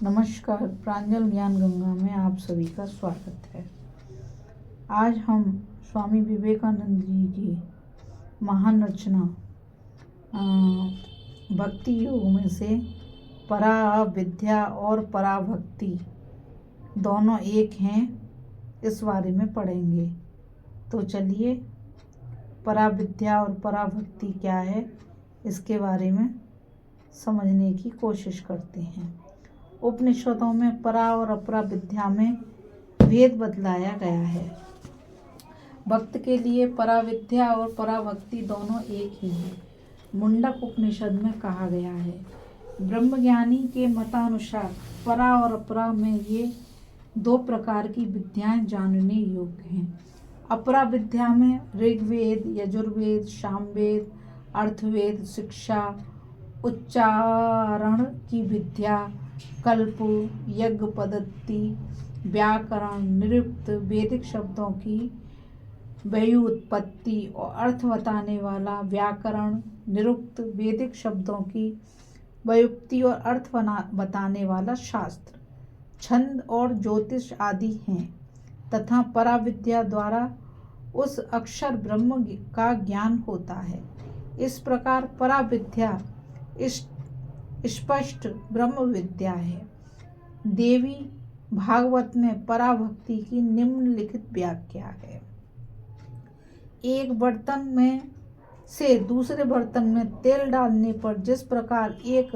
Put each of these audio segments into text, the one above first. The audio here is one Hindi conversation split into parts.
नमस्कार, प्रांजल ज्ञान गंगा में आप सभी का स्वागत है। आज हम स्वामी विवेकानंद जी की महान रचना भक्ति योग में से परा विद्या और पराभक्ति दोनों एक हैं, इस बारे में पढ़ेंगे। तो चलिए, पराविद्या और पराभक्ति क्या है, इसके बारे में समझने की कोशिश करते हैं। उपनिषदों में परा और अपरा विद्या में भेद बतलाया गया है। भक्त के लिए पराविद्या और पराभक्ति दोनों एक ही है। मुंडक उपनिषद में कहा गया है, ब्रह्मज्ञानी के मतानुसार परा और अपरा में ये दो प्रकार की विद्याएं जानने योग्य हैं। अपरा विद्या में ऋग्वेद, यजुर्वेद, सामवेद, अर्थवेद, शिक्षा, उच्चारण की विद्या, कल्प, यज्ञ पद्धति, व्याकरण, निरुक्त, वैदिक शब्दों की व्युत्पत्ति और अर्थ बताने वाला व्याकरण, निरुक्त, वैदिक शब्दों की व्युत्पत्ति और अर्थ बताने वाला शास्त्र, छंद और ज्योतिष आदि हैं। तथा पराविद्या द्वारा उस अक्षर ब्रह्म का ज्ञान होता है। इस प्रकार पराविद्या स्पष्ट ब्रह्म विद्या है। देवी भागवत में पराभक्ति की निम्नलिखित व्याख्या है। एक बर्तन में से दूसरे बर्तन में तेल डालने पर जिस प्रकार एक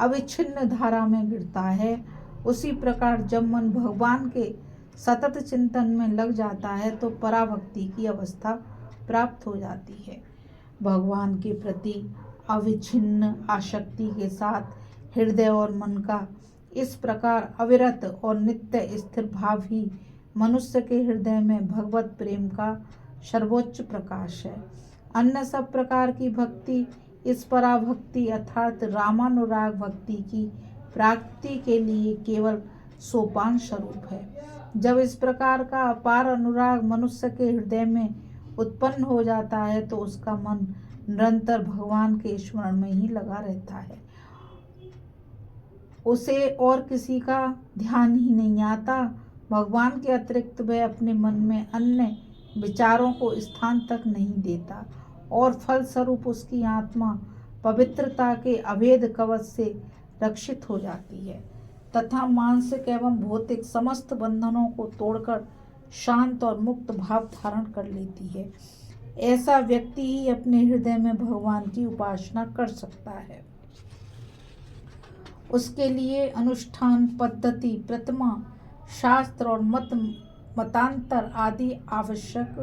अविच्छिन्न धारा में गिरता है, उसी प्रकार जब मन भगवान के सतत चिंतन में लग जाता है तो पराभक्ति की अवस्था प्राप्त हो जाती है। भगवान के प्रति अविच्छिन्न आसक्ति के साथ हृदय और मन का इस प्रकार अविरत और नित्य स्थिर भाव ही मनुष्य के हृदय में भगवत प्रेम का सर्वोच्च प्रकाश है। अन्य सब प्रकार की भक्ति इस पराभक्ति अर्थात रामानुराग भक्ति की प्राप्ति के लिए केवल सोपान स्वरूप है। जब इस प्रकार का अपार अनुराग मनुष्य के हृदय में उत्पन्न हो जाता है तो उसका मन निरंतर भगवान के स्मरण में ही लगा रहता है। उसे और किसी का ध्यान ही नहीं आता। भगवान के अतिरिक्त वह अपने मन में अन्य विचारों को स्थान तक नहीं देता और फलस्वरूप उसकी आत्मा पवित्रता के अभेद कवच से रक्षित हो जाती है तथा मानसिक एवं भौतिक समस्त बंधनों को तोड़कर शांत और मुक्त भाव धारण कर लेती है। ऐसा व्यक्ति ही अपने हृदय में भगवान की उपासना कर सकता है। उसके लिए अनुष्ठान, पद्धति, प्रतिमा, शास्त्र और मतांतर आदि आवश्यक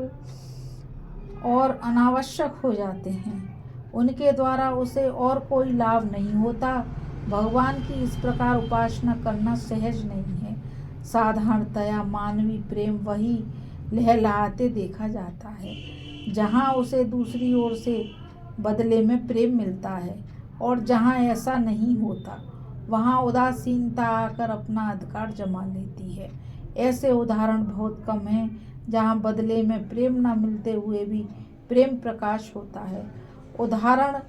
और अनावश्यक हो जाते हैं। उनके द्वारा उसे और कोई लाभ नहीं होता। भगवान की इस प्रकार उपासना करना सहज नहीं है। साधारणतया मानवीय प्रेम वही लहलहाते देखा जाता है जहाँ उसे दूसरी ओर से बदले में प्रेम मिलता है, और जहाँ ऐसा नहीं होता वहाँ उदासीनता आकर अपना अधिकार जमा लेती है। ऐसे उदाहरण बहुत कम हैं जहाँ बदले में प्रेम न मिलते हुए भी प्रेम प्रकाश होता है। उदाहरण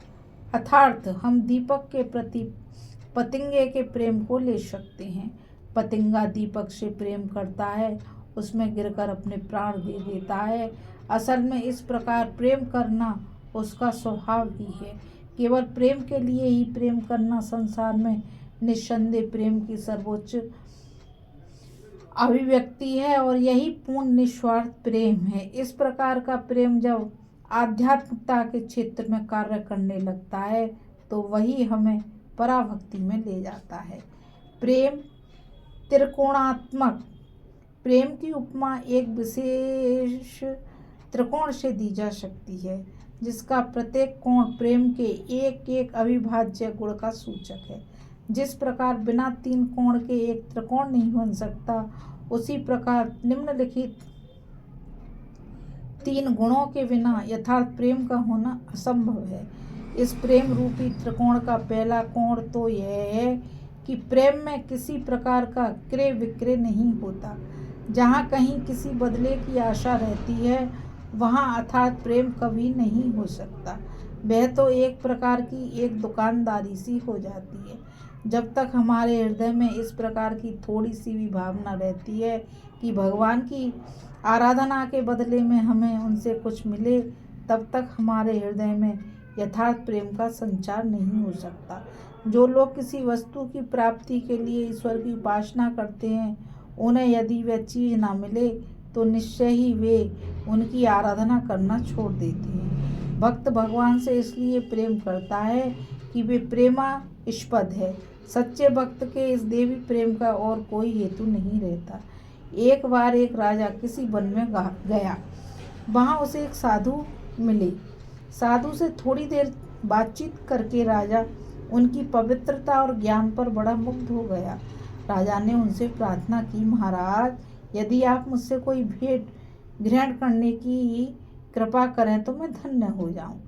अर्थात हम दीपक के प्रति पतंगे के प्रेम को ले सकते हैं। पतंगा दीपक से प्रेम करता है, उसमें गिरकर अपने प्राण दे देता है। असल में इस प्रकार प्रेम करना उसका स्वभाव ही है। केवल प्रेम के लिए ही प्रेम करना संसार में निस्संदेह प्रेम की सर्वोच्च अभिव्यक्ति है और यही पूर्ण निस्वार्थ प्रेम है। इस प्रकार का प्रेम जब आध्यात्मिकता के क्षेत्र में कार्य करने लगता है तो वही हमें पराभक्ति में ले जाता है। प्रेम त्रिकोणात्मक। प्रेम की उपमा एक विशेष त्रिकोण से दी जा सकती है जिसका प्रत्येक कोण प्रेम के एक एक अविभाज्य गुण का सूचक है। जिस प्रकार बिना तीन कोण के एक त्रिकोण नहीं बन सकता, उसी प्रकार निम्नलिखित तीन गुणों के बिना यथार्थ प्रेम का होना असंभव है। इस प्रेम रूपी त्रिकोण का पहला कोण तो यह है कि प्रेम में किसी प्रकार का क्रय विक्रय नहीं होता। जहाँ कहीं किसी बदले की आशा रहती है वहाँ अर्थात प्रेम कभी नहीं हो सकता। वह तो एक प्रकार की एक दुकानदारी सी हो जाती है जब तक हमारे हृदय में इस प्रकार की थोड़ी सी भी भावना रहती है कि भगवान की आराधना के बदले में हमें उनसे कुछ मिले, तब तक हमारे हृदय में यथार्थ प्रेम का संचार नहीं हो सकता। जो लोग किसी वस्तु की प्राप्ति के लिए ईश्वर की उपासना करते हैं, उन्हें यदि वह चीज़ ना मिले तो निश्चय ही वे उनकी आराधना करना छोड़ देते हैं। भक्त भगवान से इसलिए प्रेम करता है कि वे प्रेमास्पद है। सच्चे भक्त के इस देवी प्रेम का और कोई हेतु नहीं रहता। एक बार एक राजा किसी वन में गया। वहाँ उसे एक साधु मिले। साधु से थोड़ी देर बातचीत करके राजा उनकी पवित्रता और ज्ञान पर बड़ा मुग्ध हो गया। राजा ने उनसे प्रार्थना की, महाराज, यदि आप मुझसे कोई भेंट ग्रहण करने की कृपा करें तो मैं धन्य हो जाऊं।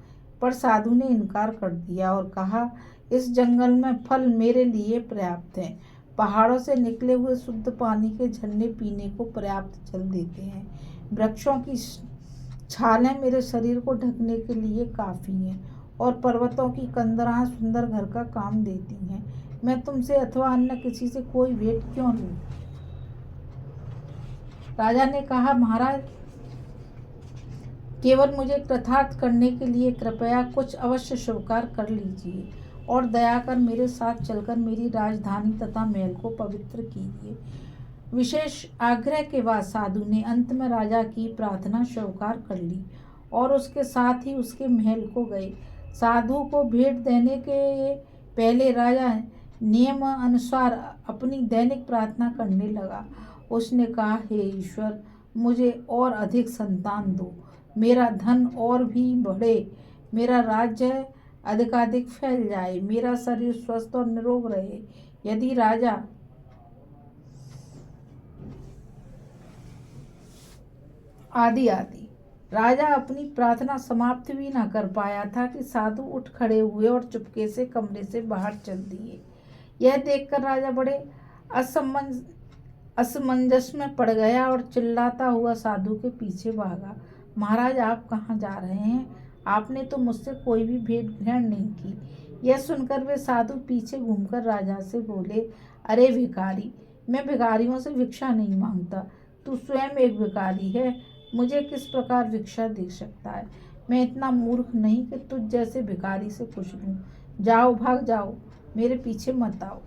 पर साधु ने इनकार कर दिया और कहा, इस जंगल में फल मेरे लिए पर्याप्त हैं। पहाड़ों से निकले हुए शुद्ध पानी के झरने पीने को पर्याप्त जल देते हैं। वृक्षों की छालें मेरे शरीर को ढकने के लिए काफ़ी हैं और पर्वतों की कंदराएं सुंदर घर का काम देती हैं। मैं तुमसे अथवा अन्य किसी से कोई भेंट क्यों लूं? राजा ने कहा, महाराज, केवल मुझे कृतार्थ करने के लिए कृपया कुछ अवश्य स्वीकार कर लीजिए और दया कर मेरे साथ चलकर मेरी राजधानी तथा महल को पवित्र कीजिए। विशेष आग्रह के बाद साधु ने अंत में राजा की प्रार्थना स्वीकार कर ली और उसके साथ ही उसके महल को गए। साधु को भेंट देने के पहले राजा नियम अनुसार अपनी दैनिक प्रार्थना करने लगा। उसने कहा, हे ईश्वर, मुझे और अधिक संतान दो, मेरा धन और भी बढ़े, मेरा राज्य अधिकाधिक फैल जाए, मेरा शरीर स्वस्थ और निरोग रहे। यदि राजा आदि आदि राजा अपनी प्रार्थना समाप्त भी न कर पाया था कि साधु उठ खड़े हुए और चुपके से कमरे से बाहर चल दिए। यह देखकर राजा बड़े असमंजस में पड़ गया और चिल्लाता हुआ साधु के पीछे भागा। महाराज, आप कहाँ जा रहे हैं? आपने तो मुझसे कोई भी भेंट ग्रहण नहीं की। यह सुनकर वे साधु पीछे घूमकर राजा से बोले, अरे भिखारी, मैं भिखारियों से भिक्षा नहीं मांगता। तू स्वयं एक भिखारी है, मुझे किस प्रकार भिक्षा दे सकता है? मैं इतना मूर्ख नहीं कि तुझ जैसे भिखारी से कुछ लूं। जाओ, भाग जाओ, मेरे पीछे मत आओ।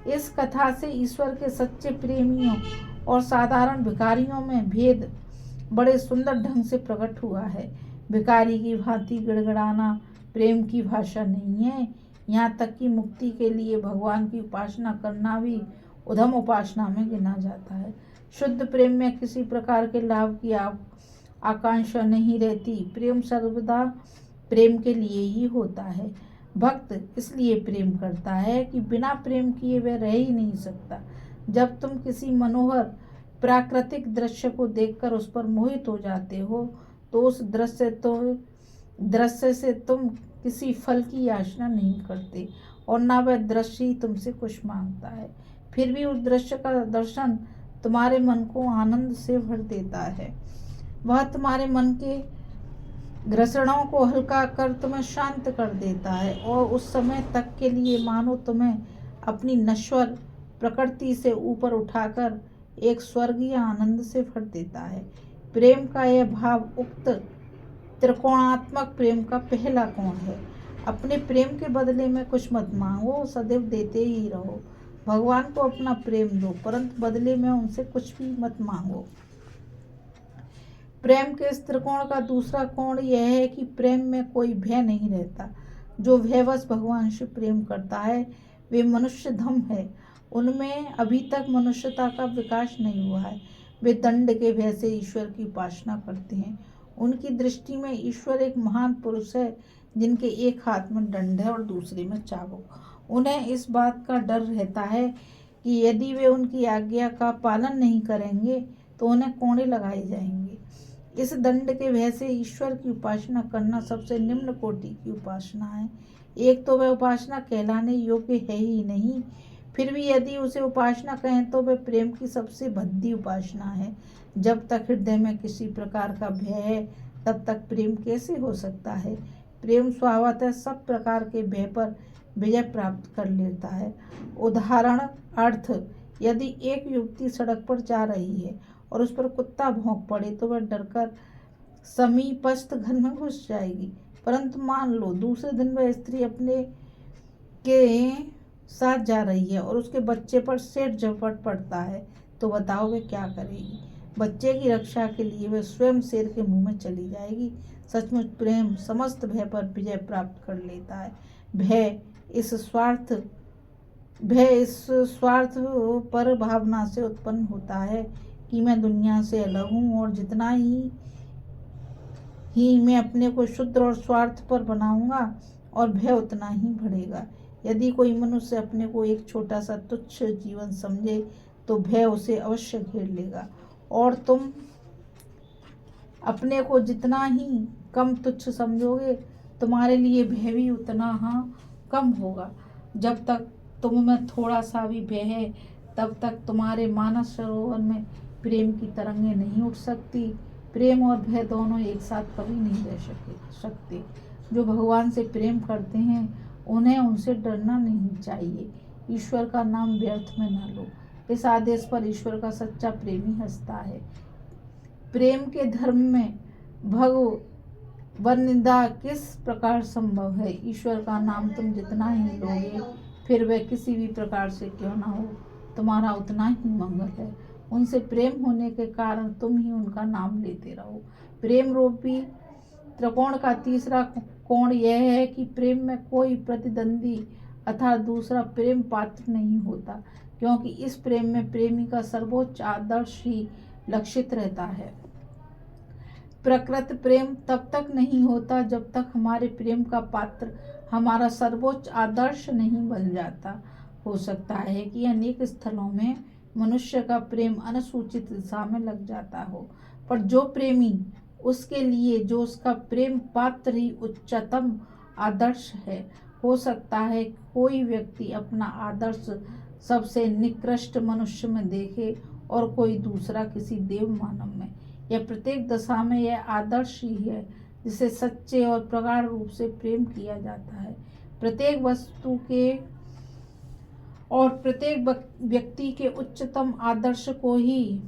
इस कथा से ईश्वर के सच्चे प्रेमियों और साधारण भिखारियों में भेद बड़े सुंदर ढंग से प्रकट हुआ है। भिखारी की भांति गिड़गिड़ाना प्रेम की भाषा नहीं है। यहाँ तक कि मुक्ति के लिए भगवान की उपासना करना भी उधम उपासना में गिना जाता है। शुद्ध प्रेम में किसी प्रकार के लाभ की आकांक्षा नहीं रहती। प्रेम सर्वदा प्रेम के लिए ही होता है। भक्त इसलिए प्रेम करता है कि बिना प्रेम किए वह रह ही नहीं सकता। जब तुम किसी मनोहर प्राकृतिक दृश्य को देखकर उस पर मोहित हो जाते हो तो उस दृश्य से तुम किसी फल की याचना नहीं करते और ना वह दृश्य ही तुमसे कुछ मांगता है। फिर भी उस दृश्य का दर्शन तुम्हारे मन को आनंद से भर देता है। वह तुम्हारे मन के घर्षणों को हल्का कर तुम्हें शांत कर देता है और उस समय तक के लिए मानो तुम्हें अपनी नश्वर प्रकृति से ऊपर उठाकर एक स्वर्गीय आनंद से भर देता है। प्रेम का यह भाव उक्त त्रिकोणात्मक प्रेम का पहला कोण है। अपने प्रेम के बदले में कुछ मत मांगो, सदैव देते ही रहो। भगवान को अपना प्रेम दो, परंतु बदले में उनसे कुछ भी मत मांगो। प्रेम के इस त्रिकोण का दूसरा कोण यह है कि प्रेम में कोई भय नहीं रहता। जो भयवश भगवान से प्रेम करता है वे मनुष्य धम है। उनमें अभी तक मनुष्यता का विकास नहीं हुआ है। वे दंड के भय से ईश्वर की उपासना करते हैं। उनकी दृष्टि में ईश्वर एक महान पुरुष है जिनके एक हाथ में दंड है और दूसरे में चाबुक। उन्हें इस बात का डर रहता है कि यदि वे उनकी आज्ञा का पालन नहीं करेंगे तो उन्हें कोड़े लगाए जाएंगे। इस दंड के भय से ईश्वर की उपासना करना सबसे निम्न कोटि की उपासना है। एक तो वह उपासना कहलाने योग्य है ही नहीं, फिर भी यदि उसे उपासना कहें तो वह प्रेम की सबसे भद्दी उपासना है। जब तक हृदय में किसी प्रकार का भय है तब तक प्रेम कैसे हो सकता है? प्रेम स्वभावतः सब प्रकार के भय पर विजय प्राप्त कर लेता है। उदाहरण अर्थ, यदि एक युवती सड़क पर जा रही है और उस पर कुत्ता भौंक पड़े तो वह डरकर समीपस्थ घर में घुस जाएगी। परंतु मान लो दूसरे दिन वह स्त्री अपने के साथ जा रही है और उसके बच्चे पर सेठ झपट पड़ता है, तो बताओ वे क्या करेगी? बच्चे की रक्षा के लिए वे स्वयं शेर के मुंह में चली जाएगी। सचमुच प्रेम समस्त भय पर विजय प्राप्त कर लेता है। भय इस स्वार्थ पर भावना से उत्पन्न होता है कि मैं दुनिया से अलग हूँ, और जितना ही मैं अपने को शुद्ध और स्वार्थ पर बनाऊंगा और भय उतना ही बढ़ेगा। यदि कोई मनुष्य अपने को एक छोटा सा तुच्छ जीवन समझे तो भय उसे अवश्य घेर लेगा, और तुम अपने को जितना ही कम तुच्छ समझोगे तुम्हारे लिए भय भी उतना कम होगा। जब तक तुम में थोड़ा सा भी भय है तब तक तुम्हारे मानस सरोवर में प्रेम की तरंगें नहीं उठ सकती। प्रेम और भय दोनों एक साथ कभी नहीं रह सकते। जो भगवान से प्रेम करते हैं उन्हें उनसे डरना नहीं चाहिए। ईश्वर का नाम व्यर्थ में न लो। इस आदेश पर ईश्वर का सच्चा प्रेमी हंसता है। प्रेम के धर्म में भगवनिंदा किस प्रकार संभव है? ईश्वर का नाम तुम जितना ही लोगे, फिर वह किसी भी प्रकार से क्यों ना हो, तुम्हारा उतना ही मंगल है। उनसे प्रेम होने के कारण तुम ही उनका नाम लेते रहो। प्रेम रूपी त्रिकोण का तीसरा कोण यह है कि प्रेम में कोई प्रतिद्वंदी अर्थात दूसरा प्रेम पात्र नहीं होता, क्योंकि इस प्रेम में प्रेमी का सर्वोच्च आदर्श ही लक्षित रहता है। प्रकृत प्रेम तब तक नहीं होता जब तक हमारे प्रेम का पात्र हमारा सर्वोच्च आदर्श नहीं बन जाता। हो सकता है कि अनेक स्थलों में मनुष्य का प्रेम अनुसूचित दिशा में लग जाता हो, पर जो प्रेमी उसके लिए जो उसका प्रेम पात्र ही उच्चतम आदर्श है। हो सकता है कोई व्यक्ति अपना आदर्श सबसे निकृष्ट मनुष्य में देखे और कोई दूसरा किसी देव मानव में। यह प्रत्येक दशा में यह आदर्श ही है जिसे सच्चे और प्रगाढ़ रूप से प्रेम किया जाता है। प्रत्येक वस्तु के और प्रत्येक व्यक्ति के उच्चतम आदर्श को ही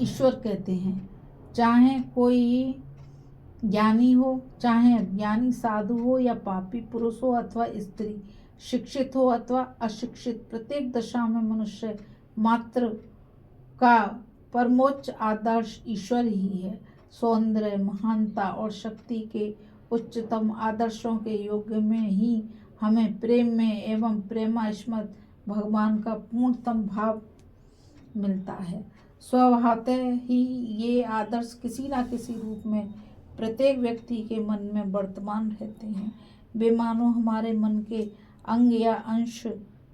ईश्वर कहते हैं। चाहे कोई ज्ञानी हो, चाहे अज्ञानी, साधु हो या पापी, पुरुष हो अथवा स्त्री, शिक्षित हो अथवा अशिक्षित, प्रत्येक दशा में मनुष्य मात्र का परमोच्च आदर्श ईश्वर ही है। सौंदर्य, महानता और शक्ति के उच्चतम आदर्शों के योग में ही हमें प्रेम में एवं प्रेमास्पद भगवान का पूर्णतम भाव मिलता है। स्वभावतः ही ये आदर्श किसी न किसी रूप में प्रत्येक व्यक्ति के मन में वर्तमान रहते हैं। वे मानो हमारे मन के अंग या अंश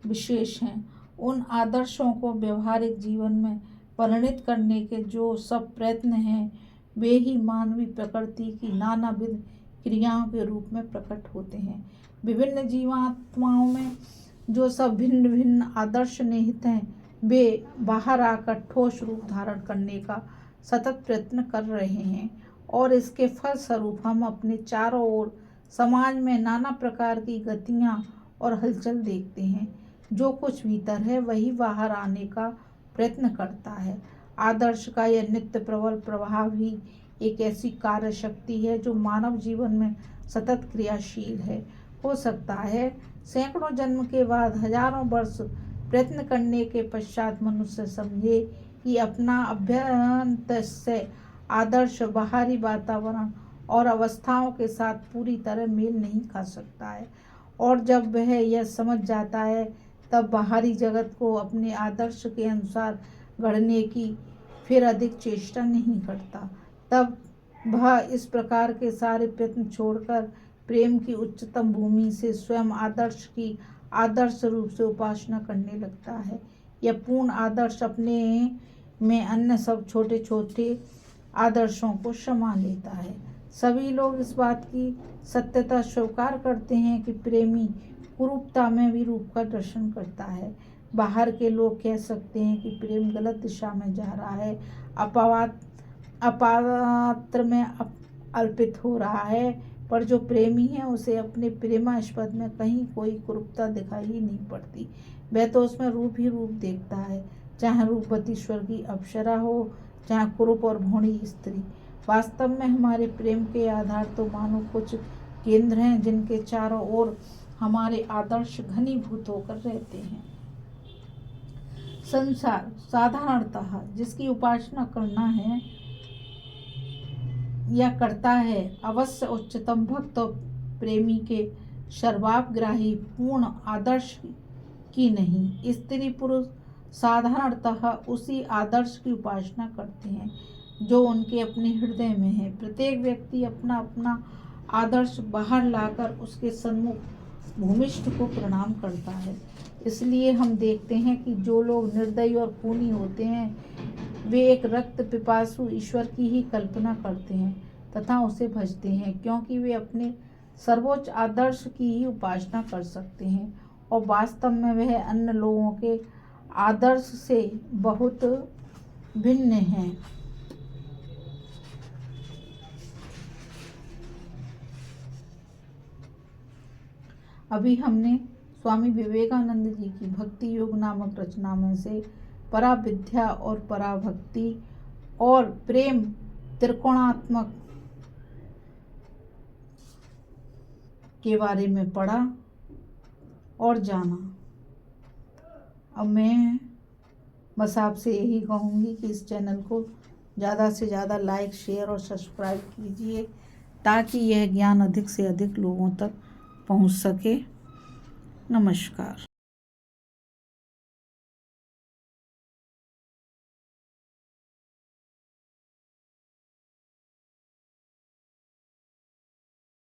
विशेष हैं। उन आदर्शों को व्यवहारिक जीवन में परिणत करने के जो सब प्रयत्न हैं वे ही मानवीय प्रकृति की नानाविध क्रियाओं के रूप में प्रकट होते हैं। विभिन्न जीवात्माओं में जो सब भिन्न भिन्न आदर्श निहित हैं वे बाहर आकर ठोस रूप धारण करने का सतत प्रयत्न कर रहे हैं, और इसके फलस्वरूप हम अपने चारों ओर समाज में नाना प्रकार की गतियां और हलचल देखते हैं। जो कुछ भीतर है वही बाहर आने का प्रयत्न करता है। आदर्श का यह नित्य प्रबल प्रभाव ही एक ऐसी कार्य शक्ति है जो मानव जीवन में सतत क्रियाशील है। हो सकता है सैकड़ों जन्म के बाद हजारों वर्ष प्रयत्न करने के पश्चात मनुष्य समझे कि अपना अभ्यंतर से आदर्श बाहरी वातावरण और अवस्थाओं के साथ पूरी तरह मेल नहीं खा सकता है, और जब वह यह समझ जाता है तब बाहरी जगत को अपने आदर्श के अनुसार गढ़ने की फिर अधिक चेष्टा नहीं करता। तब वह इस प्रकार के सारे प्रयत्न छोड़कर प्रेम की उच्चतम भूमि से स्वयं आदर्श की आदर्श रूप से उपासना करने लगता है। यह पूर्ण आदर्श अपने में अन्य सब छोटे छोटे आदर्शों को समा लेता है। सभी लोग इस बात की सत्यता स्वीकार करते हैं कि प्रेमी कुरूपता में भी रूप का दर्शन करता है। बाहर के लोग कह सकते हैं कि प्रेम गलत दिशा में जा रहा है, अपात्र में अल्पित हो रहा है, पर जो प्रेमी है उसे अपने प्रेमास्पद में कहीं कोई कुरूपता दिखाई ही नहीं पड़ती। वह तो उसमें रूप ही रूप देखता है, चाहे रूपवती स्वर्गीय अप्सरा हो, चाहे कुरूप और भोणी स्त्री। वास्तव में हमारे प्रेम के आधार तो मानो कुछ केंद्र हैं जिनके चारों ओर हमारे आदर्श घनीभूत होकर रहते हैं। संसार साधारणतः जिसकी उपासना करना है या करता है, अवश्य उच्चतम भक्त और प्रेमी के सर्वाग्राही पूर्ण आदर्श की नहीं। स्त्री पुरुष साधारणतः उसी आदर्श की उपासना करते हैं जो उनके अपने हृदय में है। प्रत्येक व्यक्ति अपना अपना आदर्श बाहर लाकर उसके सन्मुख भूमिष्ठ को प्रणाम करता है। इसलिए हम देखते हैं कि जो लोग निर्दयी और खूनी होते हैं वे एक रक्त पिपासु ईश्वर की ही कल्पना करते हैं तथा उसे भजते हैं, क्योंकि वे अपने सर्वोच्च आदर्श की ही उपासना कर सकते हैं और वास्तव में वह अन्य लोगों के आदर्श से बहुत भिन्न हैं। अभी हमने स्वामी विवेकानंद जी की भक्ति योग नामक रचना में से पराविद्या और पराभक्ति और प्रेम त्रिकोणात्मक के बारे में पढ़ा और जाना। अब मैं बस आपसे यही कहूँगी कि इस चैनल को ज़्यादा से ज़्यादा लाइक, शेयर और सब्सक्राइब कीजिए ताकि यह ज्ञान अधिक से अधिक लोगों तक पहुँच सके। नमस्कार।